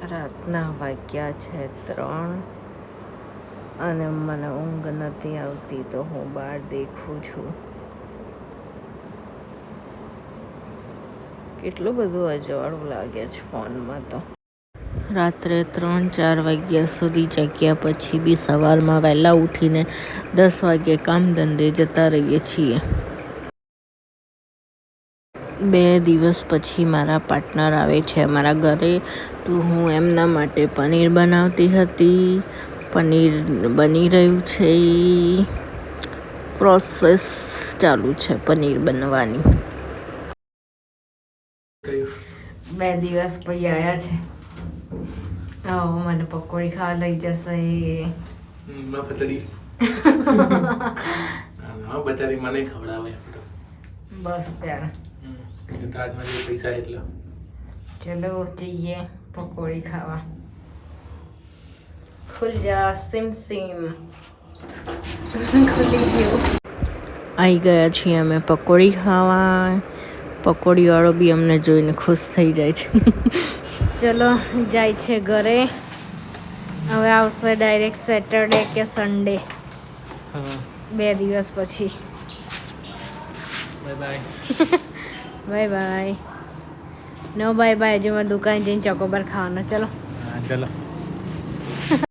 રાતના વાગ્યા છે 3 અને મને ઊંઘ નથી આવતી તો હું બહાર દેખું છું. કેટલું બધું અજવાળું લાગે છે ફોનમાં તો. રાત્રે 3-4 વાગ્યા સુધી જાગ્યા પછી બી સવારમાં વહેલા ઉઠીને 10 વાગ્યે કામ ધંધે જતા રહીએ છીએ. 2 દિવસ પછી મારા પાર્ટનર આવે છે મારા ઘરે, તો હું એમના માટે પનીર બનાવતી હતી. પનીર બની રહ્યું છે, પ્રોસેસ ચાલુ છે પનીર બનવાની. 2 દિવસ પછી આવ્યા છે. મને પકોડી ખાવા લઈ જશે. પતડી બચારી મને ખવડાવે બસ ત્યારે પૈસા એટલા. ચલો જઈએ પકોડી ખાવા. ખુલ જા સિમ સિમ. ખુલી ગયું. આવી ગયા છીએ અમે પકોડી ખાવા. પકોડીવાળો બી અમને જોઈને ખુશ થઈ જાય છે. ચલો જાય છે ઘરે. હવે આવશે ડાયરેક્ટ સેટરડે કે સન્ડે. 2 દિવસ પછી. Bye bye. Bye bye. No bye bye. હજુ મારે દુકાન જઈને ચોકોબાર ખાવાનો. ચલો ચલો.